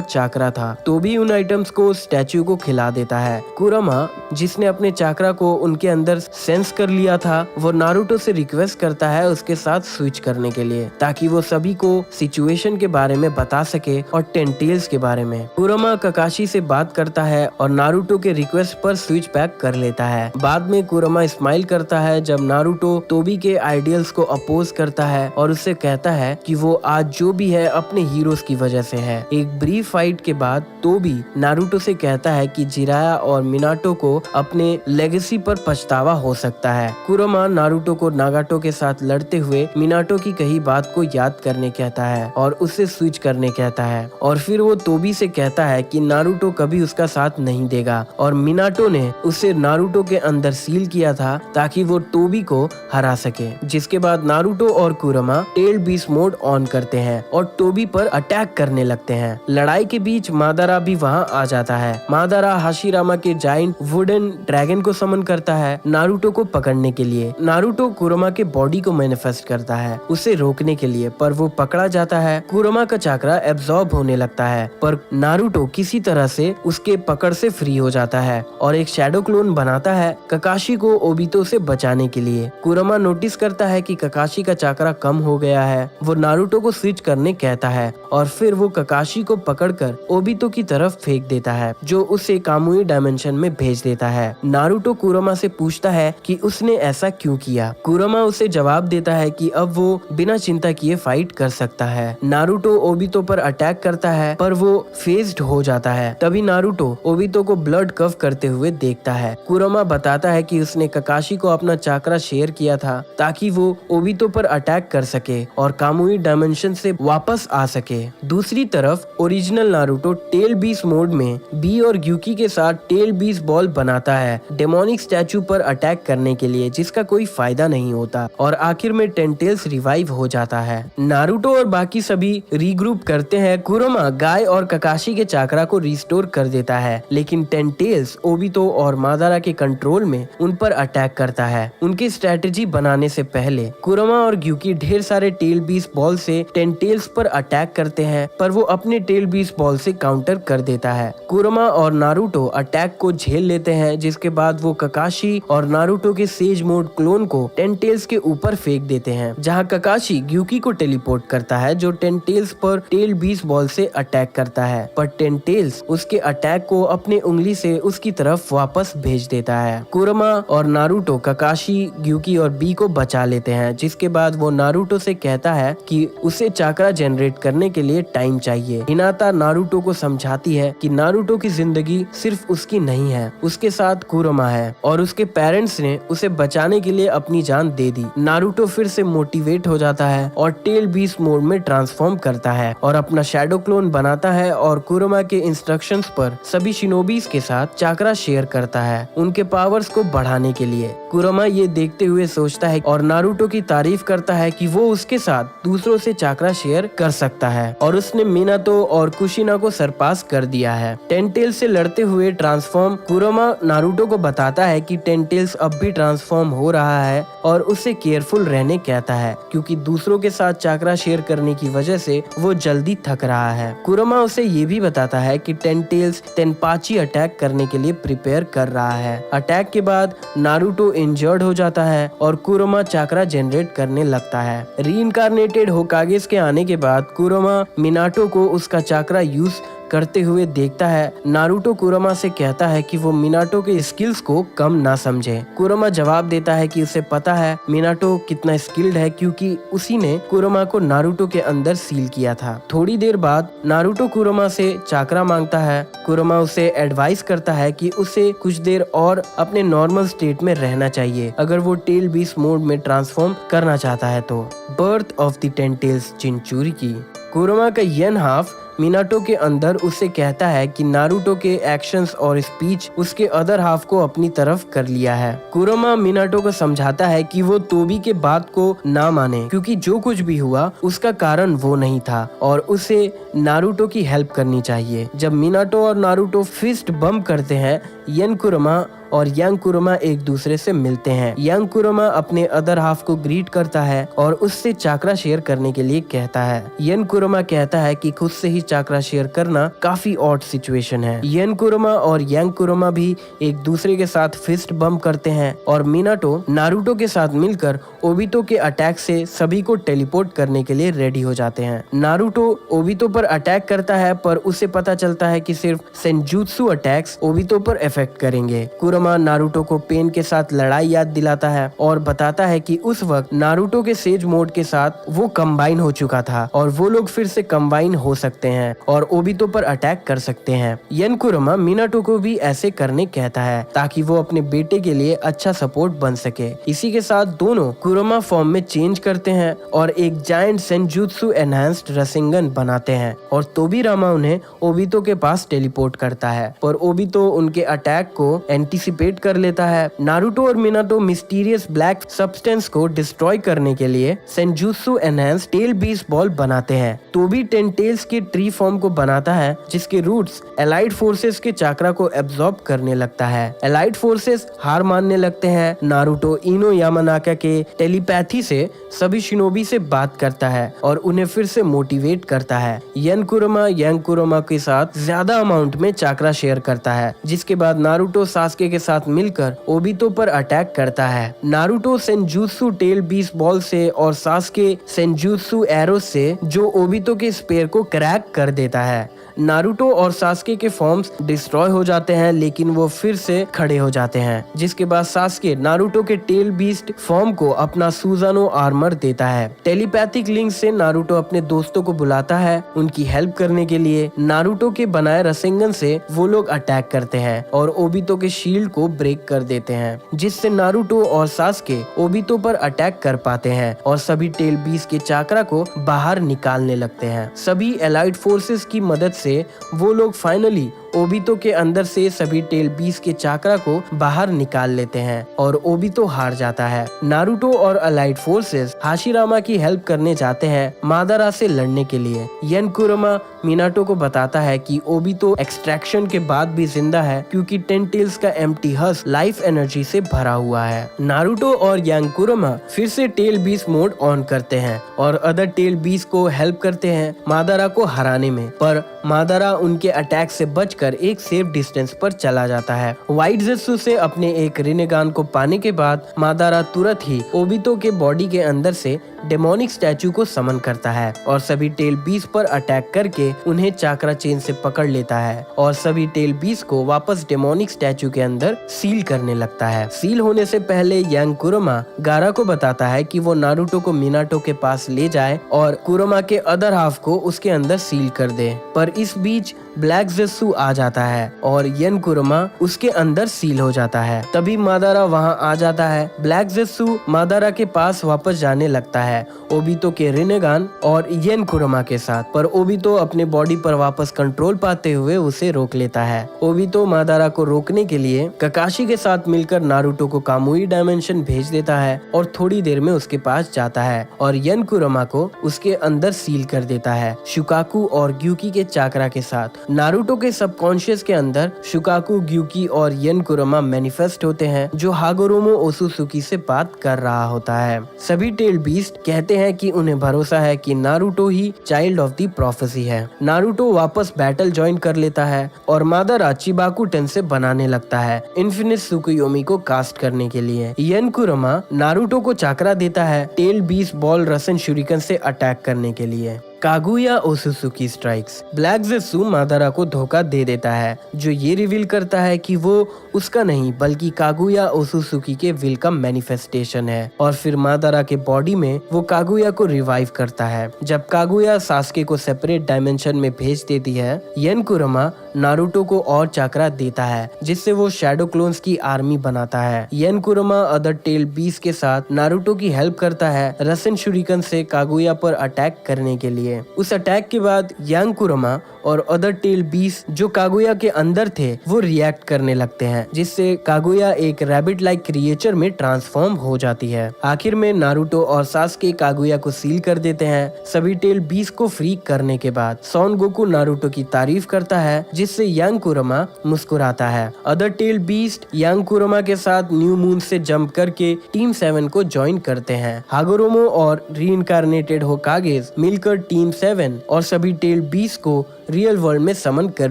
चाकरा था। तो भी उन आइटम्स को स्टैचू को खिला देता है। कुरोमा, जिसने अपने चाकरा को उनके अंदर सेंस कर लिया था, वो नारुतो से रिक्वेस्ट करता है उसके साथ स्विच करने के लिए, ताकि वो सभी को सिचुएशन के बारे में बता सके और 10 टेल्स के बारे में। कुरोमा ककाशी से बात करता है और नारुतो के रिक्वेस्ट पर स्विच बैक कर लेता है। बाद में कुरमा स्माइल करता है जब नारुतो तोबी के आइडियल्स को अपोज करता है और उससे कहता है कि वो आज जो भी है अपने हीरोज की वजह से है। एक ब्रीफ फाइट के बाद तोबी नारुतो से कहता है कि जिराया और मिनाटो को अपने लेगेसी पर पछतावा हो सकता है। कुरमा नारुतो को नागाटो के साथ लड़ते हुए मिनाटो की कही बात को याद करने कहता है और उससे स्विच करने कहता है और फिर वो तोबी से कहता है कि नारुतो कभी उसका साथ नहीं देगा और मिनाटो ने उसे नारुतो के अंदर सील किया था ताकि वो तोबी को हरा सके। जिसके बाद नारुतो और Kurama tail beast mode on करते हैं और तोबी पर अटैक करने लगते हैं। लड़ाई के बीच मादारा भी वहाँ आ जाता है। मादारा हाशिरामा के जाइंट वुडन ड्रैगन को समन करता है नारुतो को पकड़ने के लिए। नारुतो कुरमा के बॉडी को मैनिफेस्ट करता है उसे रोकने के लिए, पर वो पकड़ा जाता है। कुरमा का चाकरा एब्जॉर्ब होने लगता है पर नारुतो किसी तरह से उसके पकड़ से फ्री हो जाता है और एक शैडो क्लोन बनाता है ककाशी को ओबितो से बचाने के लिए। कुरमा नोटिस करता है कि ककाशी का चाकरा कम हो गया है। वो नारुतो को स्विच करने कहता है और फिर वो ककाशी को पकड़कर ओबितो की तरफ फेंक देता है जो उसे कामुई डायमेंशन में भेज देता है। नारुतो कुरमा से पूछता है कि उसने ऐसा क्यों किया। कुरमा उसे जवाब देता है कि अब वो बिना चिंता किए फाइट कर सकता है। नारुतो ओबितो पर अटैक करता है पर वो फेज्ड हो जाता है। तभी नारुतो ओबितो को ब्लड कफ करते हुए देखता है। कुरमा बताता है कि उसने ककाशी को अपना चाकरा शेयर किया था ताकि वो ओबितो पर अटैक कर सके और कामुई डायमेंशन से वापस आ सके। दूसरी तरफ original Naruto tail beast mode में बी और ग्यूकी के साथ टेल बीस्ट बॉल बनाता है डेमोनिक स्टैचू पर अटैक करने के लिए, जिसका कोई फायदा नहीं होता और आखिर में टेंटेल्स रिवाइव हो जाता है। नारुतो और बाकी सभी रीग्रुप करते हैं। कुरमा गाय और ककाशी के चाकरा को रिस्टोर कर देता है लेकिन टेंटेल्स ओबितो और मादारा के कंट्रोल में उन पर अटैक करता है। उनकी स्ट्रेटेजी बनाने से पहले कुरमा और ग्यूकी ढेर सारे टेल बीस्ट बॉल से टेंटेल्स पर अटैक करते हैं पर वो अपने टेल बीस्ट बॉल से काउंटर कर देता है। कुरमा और नारुतो अटैक को झेल लेते हैं जिसके बाद वो ककाशी और नारुतो के सेज मोड क्लोन को टेंटेल्स के ऊपर फेंक देते हैं, जहां ककाशी ग्यूकी को टेलीपोर्ट करता है जो टेंटेल्स पर टेल बीस्ट बॉल से अटैक करता है पर टेंटेल्स उसके अटैक को अपने उंगली से उसकी तरफ वापस भेज देता है। कुरमा और नारुतो ककाशी, ग्यूकी और बी को बचा लेते हैं जिसके बाद वो नारुतो से कहता है कि उसे चाकरा जनरेट करने के लिए टाइम चाहिए। हिनाता नारुतो को समझाती है कि नारुतो की जिंदगी सिर्फ उसकी नहीं है, उसके साथ कुरमा है और उसके पेरेंट्स ने उसे बचाने के लिए अपनी जान दे दी। नारुतो फिर से मोटिवेट हो जाता है और टेल बीस्ट मोड में ट्रांसफॉर्म करता है और अपना शैडो क्लोन बनाता है और कुरमा के इंस्ट्रक्शंस पर सभी शिनोबीज के साथ चाकरा शेयर करता है उनके पावर्स को बढ़ाने के लिए। कुरमा ये देखते हुए सोचता है और नारुतो की तारीफ करता है कि वो उसके साथ दूसरों से चाकरा शेयर कर सकता है और उसने मिनातो और कुशिना को सरपास कर दिया है। टेंटेल्स से लड़ते हुए ट्रांसफॉर्म कुरमा नारुतो को बताता है कि टेंटेल्स अब भी ट्रांसफॉर्म हो रहा है और उसे केयरफुल रहने कहता है क्योंकि दूसरों के साथ चाकरा शेयर करने की वजह से वो जल्दी थक रहा है। कुरमा उसे ये भी बताता है कि टेंटेल्स तेनपाची अटैक करने के लिए प्रिपेयर कर रहा है। अटैक के बाद नारुतो इंजर्ड हो जाता है और कुरमा चाकरा जनरेट करने लगता है। रीइंकार्नेटेड होकागेस के आने के बाद कुरमा मिनाटो को उसका चाकरा यूज करते हुए देखता है। नारुतो कुरमा से कहता है कि वो मिनाटो के स्किल्स को कम ना समझे। कुरमा जवाब देता है कि उसे पता है मिनाटो कितना स्किल्ड है क्योंकि उसी ने कुरमा को नारुतो के अंदर सील किया था। थोड़ी देर बाद नारुतो कुरमा से चाकरा मांगता है। कुरमा उसे एडवाइस करता है कि उसे कुछ देर और अपने नॉर्मल स्टेट में रहना चाहिए अगर वो टेल बीस्ट मोड में ट्रांसफॉर्म करना चाहता है तो। Birth of the ten tails Jinchuriki. Kurama का यन हाफ मिनाटो के अंदर उससे कहता है कि नारुतो के एक्शंस और स्पीच उसके अदर हाफ को अपनी तरफ कर लिया है। कुरमा मिनाटो को समझाता है कि वो तोबी के बात को ना माने क्योंकि जो कुछ भी हुआ उसका कारण वो नहीं था और उसे नारुतो की हेल्प करनी चाहिए। जब मिनाटो और नारुतो फिस्ट बम्प करते हैं, यन कुरमा और यंग कुरमा एक दूसरे से मिलते हैं। यंग कुरमा अपने अदर हाफ को ग्रीट करता है और उससे चाकरा शेयर करने के लिए कहता है। यंग कुरमा कहता है कि खुद से ही चाकरा शेयर करना काफी ऑड सिचुएशन है। येन कुरोमा और यांग कुरोमा भी एक दूसरे के साथ फिस्ट बम्प करते हैं और मिनाटो नारुतो के साथ मिलकर ओबितो के अटैक से सभी को टेलीपोर्ट करने के लिए रेडी हो जाते हैं। नारुतो ओबितो पर अटैक करता है पर उसे पता चलता है कि सिर्फ सेंजुत्सु अटैक्स ओबितो पर इफेक्ट करेंगे। कुरोमा नारुतो को पेन के साथ लड़ाई याद दिलाता है और बताता है कि उस वक्त नारुतो के सेज मोड के साथ वो कंबाइन हो चुका था और वो लोग फिर से कंबाइन हो सकते हैं और ओबितो पर अटैक कर सकते हैं। येन कुरोमा मिनाटो को भी ऐसे करने कहता है ताकि वो अपने बेटे के लिए अच्छा सपोर्ट बन सके। इसी के साथ दोनों कुरोमा फॉर्म में चेंज करते हैं और एक जायंट सेंजुत्सु एनहांस्ड रसेंगन बनाते हैं और तोबिरामा उन्हें ओबितो के पास टेलीपोर्ट करता है पर ओबितो उनके अटैक को एंटीसिपेट कर लेता है। नारुतो और मिनाटो मिस्टीरियस ब्लैक सब्सटेंस को डिस्ट्रॉय करने के लिए सेंजुत्सु एनहांस्ड टेल बीस्ट बॉल बनाते हैं। तोबी टेंटेल्स के ट्री फॉर्म को बनाता है जिसके रूट्स एलाइड फोर्सेस के चाकरा को एब्जॉर्ब करने लगता है। एलाइड फोर्सेस हार मानने लगते हैं। नारुतो इनो यामानाका के टेलीपैथी से सभी शिनोबी से बात करता है और उन्हें फिर से मोटिवेट करता है। येन कुरोमा यांग कुरोमा के साथ ज्यादा अमाउंट में चाकरा शेयर करता है जिसके बाद नारुतो सास्के के साथ मिलकर ओबितो पर अटैक करता है। नारुतो सेंजुत्सु टेल बीस्ट बॉल से और सास्के सेंजुत्सु एरो से जो ओबितो के स्पेयर को क्रैक कर देता है। नारुतो और सास्के के फॉर्म्स डिस्ट्रॉय हो जाते हैं लेकिन वो फिर से खड़े हो जाते हैं जिसके बाद सास्के नारुतो के टेल बीस्ट फॉर्म को अपना सुजानो आर्मर देता है। टेलीपैथिक लिंक से नारुतो अपने दोस्तों को बुलाता है उनकी हेल्प करने के लिए। नारुतो के बनाए रसेंगन से वो लोग अटैक करते हैं और ओबितो के शील्ड को ब्रेक कर देते हैं जिससे नारुतो और सास्के ओबितो पर अटैक कर पाते हैं और सभी टेल बीस्ट के चाकरा को बाहर निकालने लगते हैं। सभी एलाइड फोर्सेस की मदद से वो लोग फाइनली ओबितो के अंदर से सभी टेल बीस्ट के चाकरा को बाहर निकाल लेते हैं और ओबितो हार जाता है। नारुतो और अलाइड फोर्सेस हाशिरामा की हेल्प करने जाते हैं मादारा से लड़ने के लिए। येन कुरोमा मिनाटो को बताता है कि ओबितो एक्सट्रैक्शन के बाद भी जिंदा है क्योंकि टेंटेल्स का एम्प्टी हस्क लाइफ एनर्जी से भरा हुआ है। नारुतो और यांग कुरोमा फिर से टेल बीस्ट मोड ऑन करते हैं और अदर टेल बीस्ट को हेल्प करते हैं मादारा को हराने में, पर मादारा उनके अटैक से बचकर एक सेफ डिस्टेंस पर चला जाता है। व्हाइट ज़ेत्सु से अपने एक रिनेगान को पाने के बाद मादारा तुरंत ही ओबितो के बॉडी के अंदर से डेमोनिक स्टैचू को समन करता है और सभी टेल बीस्ट पर अटैक करके उन्हें चाकरा चेन से पकड़ लेता है और सभी टेल बीस्ट को वापस डेमोनिक स्टैचू के अंदर सील करने लगता है। सील होने से पहले यांग कुरोमा गारा को बताता है कि वो नारुतो को मिनाटो के पास ले जाए और कुरोमा के अदर हाफ को उसके अंदर सील कर दे, पर इस बीच ब्लैक ज़ेत्सु आ जाता है और येन कुरोमा उसके अंदर सील हो जाता है। तभी मादारा वहां आ जाता है। ब्लैक ज़ेत्सु मादारा के पास वापस जाने लगता है ओबितो के रिनेगान और येन कुरोमा के साथ, पर ओबितो अपने बॉडी पर वापस कंट्रोल पाते हुए उसे रोक लेता है। ओबितो मादारा को रोकने के लिए ककाशी के साथ मिलकर नारुतो को कामुई डायमेंशन भेज देता है और थोड़ी देर में उसके पास जाता है और येन कुरोमा को उसके अंदर सील कर देता है शुकाकू और ग्यूकी के चाकरा के साथ। नारुतो के सबकॉन्शियस के अंदर शुकाकू, ग्यूकी और येन कुरोमा मैनिफेस्ट होते हैं जो हागोरोमो ओसुसुकी से बात कर रहा होता है। सभी टेल बीस्ट कहते हैं कि उन्हें भरोसा है कि Naruto he child of the prophecy है। नारुतो वापस बैटल ज्वाइन कर लेता है और मादारा चिबाकू टेंसे बनाने लगता है इन्फिनिट सुकुयोमी को कास्ट करने के लिए। येन कुरोमा नारुतो को चाकरा देता है टेल बीस्ट बॉल रसन शुरिकन से अटैक करने के लिए। कागुया ओसुसुकी स्ट्राइक्स। ब्लैक ज़ेत्सु मादारा को धोखा दे देता है जो ये रिवील करता है कि वो उसका नहीं बल्कि कागुया ओसुसुकी के विल का मैनिफेस्टेशन है और फिर मादारा के बॉडी में वो कागुया को रिवाइव करता है। जब कागुया सास्के को सेपरेट डायमेंशन में भेज देती है, येन कुरोमा नारुतो को और चाकरा देता है जिससे वो शैडो क्लोन्स की आर्मी बनाता है। येन कुरोमा अदर टेल बीस्ट के साथ नारुतो की हेल्प करता है रसन शुरिकन से कागुया पर अटैक करने के लिए। उस अटैक के बाद यांग कुरोमा और अदर टेल बीस्ट जो कागुया के अंदर थे वो रिएक्ट करने लगते हैं जिससे कागुया एक रैबिट लाइक क्रिएचर में ट्रांसफॉर्म हो जाती है। आखिर में नारुतो और सास्के कागुया को सील कर देते हैं। सभी टेल बीस्ट को फ्री करने के बाद सॉन गोकू नारुतो की तारीफ करता है जिससे यांग कुरोमा मुस्कुराता है। अदर टेल बीस्ट यांग कुरोमा के साथ न्यू मून से जंप करके टीम 7 को ज्वाइन करते हैं। हागोरोमो और रीइंकार्नेटेड होकागेस मिलकर टीम 7 और सभी टेल बीस्ट को रियल वर्ल्ड में समन कर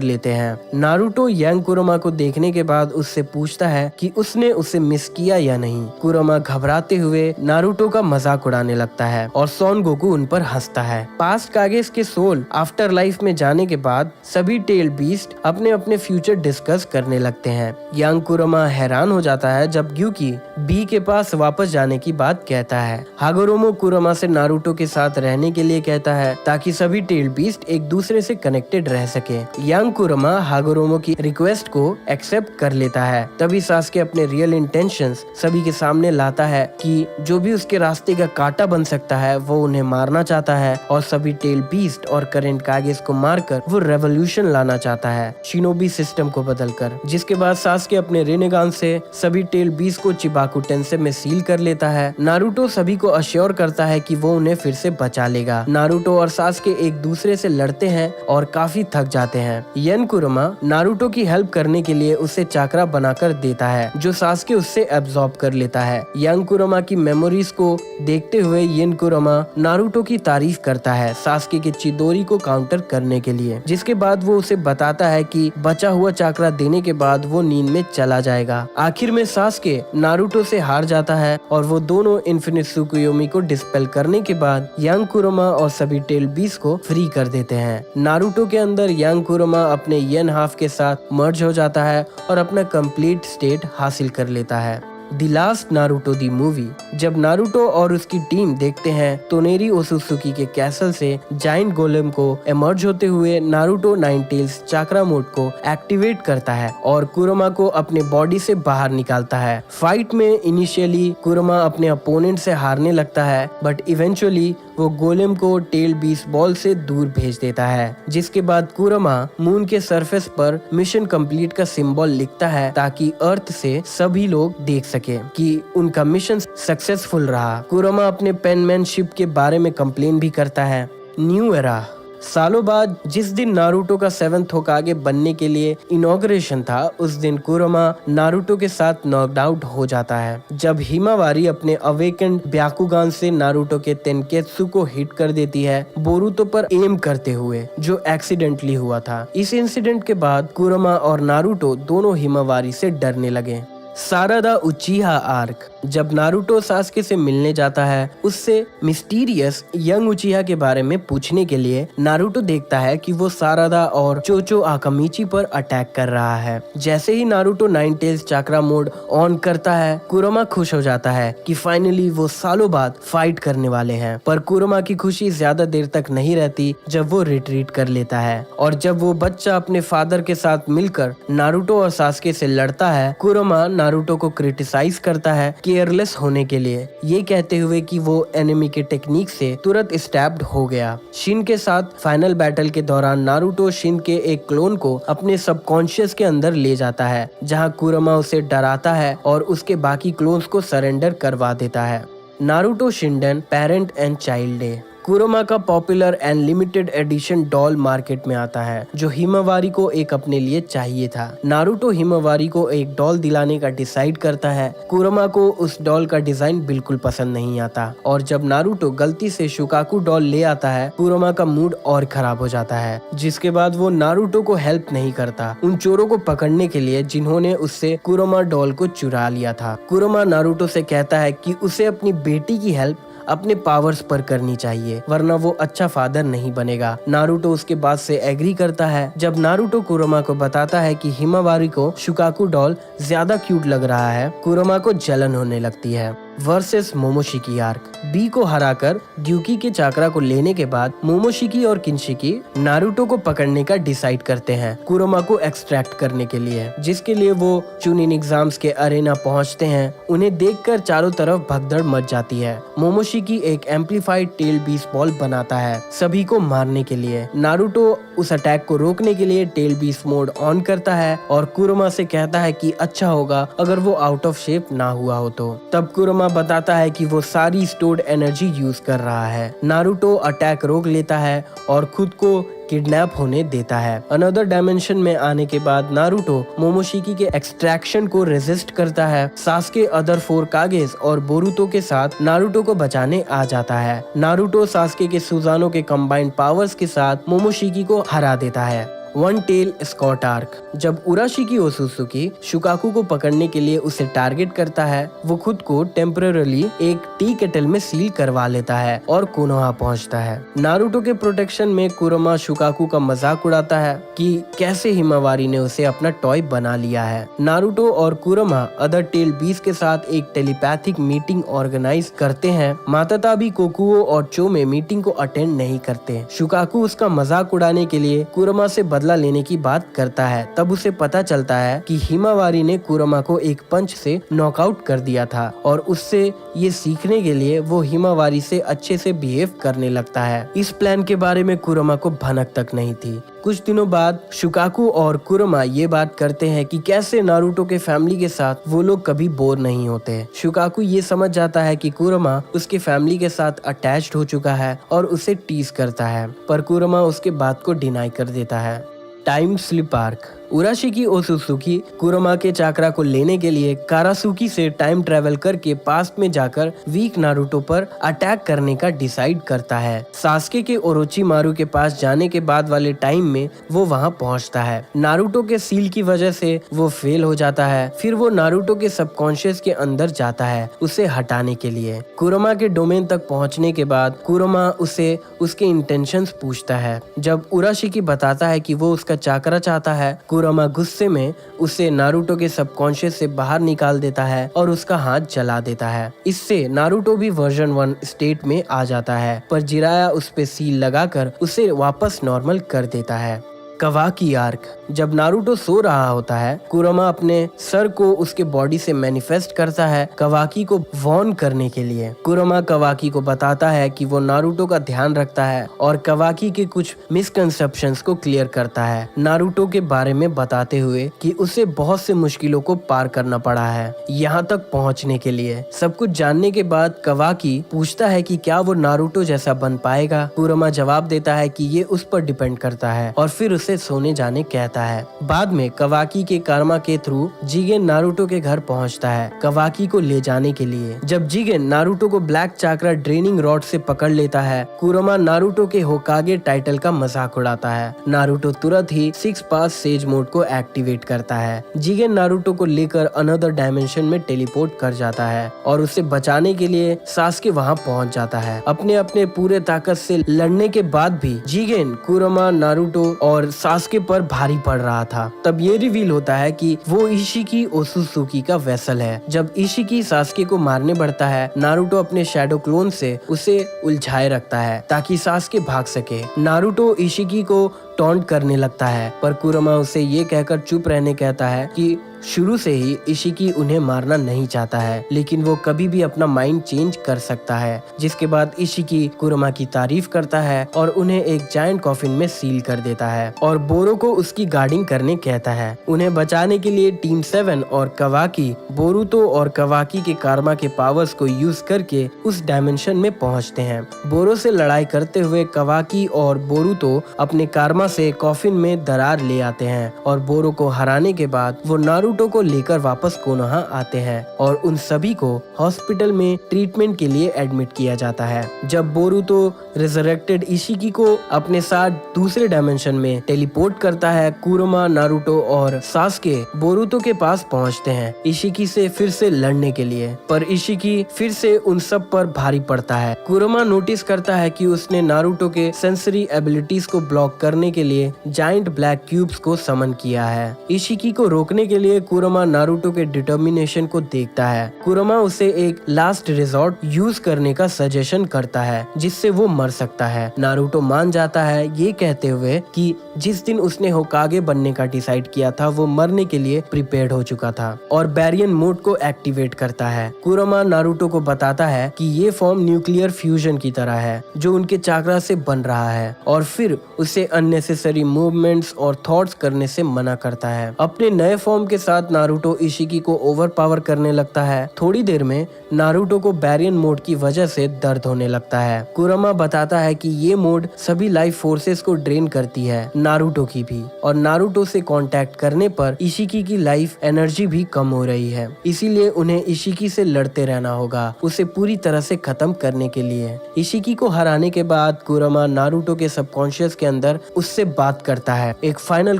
लेते हैं। नारुतो यंग कुरोमा को देखने के बाद उससे पूछता है कि उसने उसे मिस किया या नहीं। कुरोमा घबराते हुए नारुतो का मजाक उड़ाने लगता है और सोन गोकू उन पर हंसता है। पास्ट कागेस के सोल आफ्टर लाइफ में जाने के बाद सभी टेल बीस्ट अपने अपने फ्यूचर डिस्कस करने लगते हैं। यंग कुरोमा हैरान हो जाता है जब ग्यूकी बी के पास वापस जाने की बात कहता है। हागोरोमो कुरोमा से नारुतो के साथ रहने के लिए कहता है ताकि सभी टेल बीस्ट एक दूसरे से कनेक्टेड रह सके। यंग कुरोमा हागोरोमो की रिक्वेस्ट को एक्सेप्ट कर लेता है। तभी सास्के अपने रियल इंटेंशंस सभी के सामने लाता है कि जो भी उसके रास्ते का कांटा बन सकता है वो उन्हें मारना चाहता है और सभी टेल बीस्ट और करेंट कागेस को मारकर वो रेवोल्यूशन लाना चाहता है शिनोबी सिस्टम को बदलकर। जिसके बाद सास्के अपने रेनेगान से सभी टेल बीस्ट को चिबाकू टेंसे में सील कर लेता है। नारुतो सभी को अश्योर करता है कि वो उन्हें फिर से बचा लेगा। नारुतो और सास्के एक दूसरे से लड़ते हैं और काफी थक जाते हैं। यन कुरोमा नारुतो की हेल्प करने के लिए उसे चाकरा बनाकर देता है जो सास्के उससे एब्जॉर्ब कर लेता है। यंग कुरोमा की मेमोरीज को देखते हुए यन कुरोमा नारुतो की तारीफ करता है सास्के के चिदोरी को काउंटर करने के लिए। जिसके बाद वो उसे बताता है कि बचा हुआ चाकरा देने के बाद वो नींद में चला जाएगा। आखिर में सास्के नारुतो से हार जाता है और वो दोनों इन्फिनिट सुकुयोमी को डिस्पेल करने के बाद यंग कुरोमा और सभी टेल बीस्ट को फ्री कर देते हैं। नारुतो के अंदर यंग कुरोमा अपने यन हाफ के साथ मर्ज हो जाता है और अपना कंप्लीट स्टेट हासिल कर लेता है। The last Naruto the movie. जब नारुतो और उसकी टीम देखते हैं तो नेरी ओसुत्सुकी के कैसल से जाइंट गोलेम को एमर्ज होते हुए Naruto nine tails chakra mode को एक्टिवेट करता है और कुरोमा को अपने बॉडी से बाहर निकालता है। फाइट में इनिशियली कुरोमा अपने अपोनेंट से हारने लगता है बट इवेंचुअली वो गोलेम को टेल बीस्ट बॉल से दूर भेज देता है। जिसके बाद कुरोमा मून के सरफेस पर मिशन कंप्लीट का सिंबल लिखता है ताकि अर्थ से सभी लोग देख सके कि उनका मिशन सक्सेसफुल रहा। कुरोमा अपने पेनमैनशिप के बारे में कंप्लेन भी करता है। New era. सालों बाद जिस दिन नारुतो का 7th होकागे बनने के लिए इनॉग्रेशन था उस दिन कुरोमा नारुतो के साथ नॉकड आउट हो जाता है। जब हिमावारी अपने अवेकेंड ब्याकुगान से नारुतो के तेनकेत्सु को हिट कर देती है बोरुतो पर एम करते हुए जो एक्सीडेंटली हुआ था। इस इंसिडेंट के बाद कुरोमा और नारुतो दोनों हिमावारी से डरने लगे। सारादा उचिहा आर्क। जब नारुतो सास्के से मिलने जाता है उससे मिस्टीरियस यंग उचिहा के बारे में पूछने के लिए नारुतो देखता है कि वो सारादा और चोचो आकामिची पर अटैक कर रहा है। जैसे ही Naruto nine tails chakra mode on करता है कुरोमा खुश हो जाता है कि फाइनली वो सालों बाद फाइट करने वाले हैं। पर कुरोमा की खुशी ज्यादा देर तक नहीं रहती जब वो रिट्रीट कर लेता है और जब वो बच्चा अपने फादर के साथ मिलकर नारुतो और सास्के से लड़ता है कुरोमा नारुतो को क्रिटिसाइज करता है केयरलेस होने के लिए, ये कहते हुए कि वो एनिमी के टेक्निक से तुरंत स्टैब्ड हो गया। शिन के साथ फाइनल बैटल के दौरान नारुतो शिन के एक क्लोन को अपने सबकॉन्शियस के अंदर ले जाता है जहां कुरोमा उसे डराता है और उसके बाकी क्लोन्स को सरेंडर करवा देता है। Naruto Shinden parent and child day. Kurama का popular and limited edition doll market में आता है जो हिमावारी को एक अपने लिए चाहिए था। नारुतो हिमावारी को एक डॉल दिलाने का डिसाइड करता है। कुरोमा को उस डॉल का डिजाइन बिल्कुल पसंद नहीं आता और जब नारुतो गलती से शुकाकू डॉल ले आता है कुरोमा का मूड और खराब हो जाता है। जिसके बाद वो नारुतो को हेल्प नहीं करता उन चोरों को पकड़ने के लिए जिन्होंने उससे कुरोमा डॉल को चुरा लिया था। कुरोमा नारुतो से कहता है कि उसे अपनी बेटी की हेल्प अपने पावर्स पर करनी चाहिए वरना वो अच्छा फादर नहीं बनेगा। नारुतो उसके बात से एग्री करता है। जब नारुतो कुरोमा को बताता है कि हिमावारी को शुकाकू डॉल ज्यादा क्यूट लग रहा है कुरोमा को जलन होने लगती है। Versus Momoshiki arc. बी को हराकर ग्यूकी के चाकरा को लेने के बाद मोमोशिकी और किनशिकी नारुतो को पकड़ने का डिसाइड करते हैं कुरोमा को एक्सट्रैक्ट करने के लिए, जिसके लिए वो चुनिन एग्जाम्स के अरेना पहुंचते हैं। उन्हें देखकर चारों तरफ भगदड़ मच जाती है। मोमोशिकी एक एम्पलीफाइड टेल बीस्ट बॉल बनाता है सभी को मारने के लिए। नारुतो उस अटैक को रोकने के लिए टेल बीस्ट मोड ऑन करता है और कुरोमा से कहता है कि अच्छा होगा अगर वो आउट ऑफ शेप ना हुआ हो तो। तब कुरोमा बताता है कि वो सारी स्टोर्ड एनर्जी यूज कर रहा है। नारुतो अटैक रोक लेता है और खुद को किडनैप होने देता है। अनदर डायमेंशन में आने के बाद नारुतो मोमोशिकी के एक्सट्रैक्शन को रेजिस्ट करता है। सास्के अदर 4 कागेस और बोरुतो के साथ नारुतो को बचाने आ जाता है। नारुतो सास्के के सुजानो के कंबाइंड पावर्स के साथ मोमोशिकी को हरा देता है। One tail Scott arc. जब उराशिकी ओसुत्सुकी शुकाकू को पकड़ने के लिए उसे टारगेट करता है, वो खुद को टेम्पररी एक टी केटल में सील करवा लेता है और कोनोहा पहुंचता है। नारुतो के प्रोटेक्शन में कुरमा शुकाकू का मजाक उड़ाता है कि कैसे हिमावारी ने उसे अपना टॉय बना लिया है। नारुतो और कुरमा अदर टेल बीस के साथ एक टेलीपैथिक मीटिंग ऑर्गेनाइज करते हैं। माताताबी, कोकुओ और चोमे मीटिंग को अटेंड नहीं करते। शुकाकू उसका मजाक उड़ाने के लिए कुरमा से बदला लेने की बात करता है। तब उसे पता चलता है कि हिमावारी ने कुरमा को एक पंच से नॉकआउट कर दिया था और उससे ये सीखने के लिए वो हिमावारी से अच्छे से बिहेव करने लगता है। इस प्लान के बारे में कुरमा को भनक तक नहीं थी। कुछ दिनों बाद शुकाकू और कुरमा ये बात करते हैं कि कैसे नारुतो के फैमिली के साथ वो लोग कभी बोर नहीं होते। शुकाकू ये समझ जाता है कि कुरमा उसके फैमिली के साथ अटैच्ड हो चुका है और उसे टीज करता है, पर कुरमा उसके बात को डिनाई कर देता है। Time slip arc. Urashiki Otsutsuki Kurama के चाकरा को लेने के लिए कारासुकी से टाइम ट्रेवल करके पास्ट में जाकर वीक नारुतो पर अटैक करने का डिसाइड करता है। सास्के के ओरोचिमारू के पास जाने के बाद वाले टाइम में वो वहां पहुंचता है। नारुतो के सील की वजह से वो फेल हो जाता है। फिर वो नारुतो के सबकॉन्शियस के अंदर जाता है उसे हटाने के लिए। कुरमा के डोमेन तक पहुंचने के बाद कुरमा उसे उसके इंटेंशंस पूछता है। जब उराशिकी बताता है कि वो उसका चाकरा चाहता है, कुरमा गुस्से में उसे नारुतो के सबकॉन्शियस से बाहर निकाल देता है और उसका हाथ जला देता है। इससे नारुतो भी वर्जन 1 स्टेट में आ जाता है, पर जिराया उस पे सील लगाकर उसे वापस नॉर्मल कर देता है। कवाकी आर्क। जब नारुतो सो रहा होता है, कुरमा अपने सर को उसके बॉडी से मैनिफेस्ट करता है कवाकी को वॉर्न करने के लिए। कुरमा कवाकी को बताता है कि वो नारुतो का ध्यान रखता है और कवाकी के कुछ मिसकंसेप्शंस को क्लियर करता है, नारुतो के बारे में बताते हुए कि उसे बहुत से मुश्किलों को पार करना पड़ा है यहाँ तक पहुँचने के लिए। सब कुछ जानने के बाद कवाकी पूछता है कि क्या वो नारुतो जैसा बन पाएगा। कुरमा जवाब देता है कि ये उस पर डिपेंड करता है और फिर उसे सोने जाने कहता है। बाद में कवाकी के कर्मा के थ्रू जिगेन नारुतो के घर पहुंचता है कवाकी को ले जाने के लिए। जब जिगेन नारुतो को ब्लैक चाकरा ड्रेनिंग रॉड से पकड़ लेता है, कुरमा नारुतो के होकागे टाइटल का मजाक उड़ाता है। नारुतो तुरंत ही 6 पास सेज मोड को एक्टिवेट करता है। जिगेन नारुतो को लेकर अनदर डायमेंशन में टेलीपोर्ट कर जाता है और उसे बचाने के लिए सास्के वहां पहुंच जाता है। अपने अपने पूरे ताकत से लड़ने के बाद भी जिगेन कुरमा, नारुतो और सास्के पर भारी पड़ रहा था। तब ये रिवील होता है कि वो इशिकी ओसुत्सुकी का वेसल है। जब इशिकी सास्के को मारने बढ़ता है, नारुतो अपने शैडो क्लोन से उसे उलझाए रखता है ताकि सास्के भाग सके। नारुतो इशिकी को टॉन्ट करने लगता है, पर कुरमा उसे ये कहकर चुप रहने कहता है कि शुरू से ही इशिकी उन्हें मारना नहीं चाहता है, लेकिन वो कभी भी अपना माइंड चेंज कर सकता है। जिसके बाद इशिकी कुरमा की तारीफ करता है और उन्हें एक जायंट कॉफिन में सील कर देता है और बोरो को उसकी गार्डिंग करने कहता है। उन्हें बचाने के लिए टीम 7 और कवाकी बोरुतो और कवाकी के कारमा के पावर्स को यूज करके उस डायमेंशन में पहुंचते हैं। बोरो से लड़ाई करते हुए कवाकी और बोरुतो अपने कारमा से कॉफिन में दरार ले आते हैं और बोरो को हराने के बाद वो नारुतो को लेकर वापस कोनोहा आते हैं और उन सभी को हॉस्पिटल में ट्रीटमेंट के लिए एडमिट किया जाता है। जब बोरुतो रिजरेक्टेड इशिकी को अपने साथ दूसरे डायमेंशन में टेलीपोर्ट करता है, कुरमा, नारुतो और सास्के बोरुतो के पास पहुंचते हैं इशिकी से फिर से लड़ने के लिए, पर इशिकी फिर से उन सब पर भारी पड़ता है। कुरमा नोटिस करता है कि उसने नारुतो के सेंसरी एबिलिटीज को ब्लॉक करने के लिए जायंट ब्लैक क्यूब्स को समन किया है। इशिकी को रोकने के लिए कुरमा नारुतो के डिटर्मिनेशन को देखता है। कुरमा उसे एक लास्ट रिजॉर्ट यूज करने का सजेशन करता है जिससे वो मर सकता है। नारुतो मान जाता है ये कहते हुए कि जिस दिन उसने होकागे बनने का डिसाइड किया था वो मरने के लिए प्रिपेयर्ड हो चुका था और बैरियन मोड को एक्टिवेट करता है। कुरमा नारुतो को बताता है कि ये फॉर्म न्यूक्लियर फ्यूजन की तरह है जो उनके चाकरा से बन रहा है और फिर उसे अन्य अननेसेसरी मूवमेंट्स और थॉट्स करने से मना करता है। अपने नए फॉर्म के साथ नारुतो इशिकी को ओवरपावर करने लगता है। थोड़ी देर में नारुतो को बैरियन मोड की वजह से दर्द होने लगता है। कुरमा बताता है कि ये मोड सभी लाइफ फोर्सेस को ड्रेन करती है, नारुतो की भी, और नारुतो से कांटेक्ट करने पर इशिकी की लाइफ एनर्जी भी कम हो रही है। इसीलिए उन्हें इशिकी से लड़ते रहना होगा, उसे पूरी तरह से खत्म करने के लिए। इशिकी को हराने के बाद कुरमा नारुतो के सबकॉन्शियस के अंदर उससे बात करता है, एक फाइनल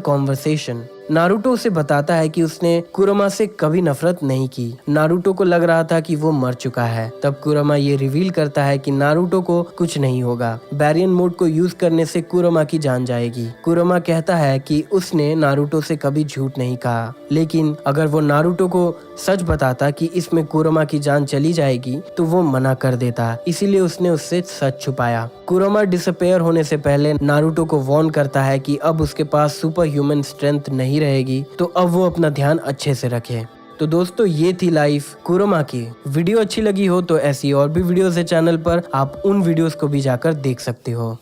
कॉन्वर्सेशन। नारुतो उसे बताता है कि उसने कुरमा से कभी नफरत नहीं की। नारुतो को लग रहा था कि वो मर चुका है। तब कुरमा ये रिवील करता है कि नारुतो को कुछ नहीं होगा, बैरियन मोड को यूज करने से कुरमा की जान जाएगी। कुरमा कहता है कि उसने नारुतो से कभी झूठ नहीं कहा, लेकिन अगर वो नारुतो को सच बताता कि इसमें कुरमा की जान चली जाएगी तो वो मना कर देता, इसीलिए उसने उससे सच छुपाया। कुरमा डिसअपेयर होने से पहले नारुतो को वार्न करता है कि अब उसके पास सुपर ह्यूमन स्ट्रेंथ नहीं रहेगी, तो अब वो अपना ध्यान अच्छे से रखे। तो दोस्तों, ये थी लाइफ कुरमा की। वीडियो अच्छी लगी हो तो ऐसी और भी वीडियोस है चैनल पर, आप उन वीडियोस को भी जाकर देख सकते हो।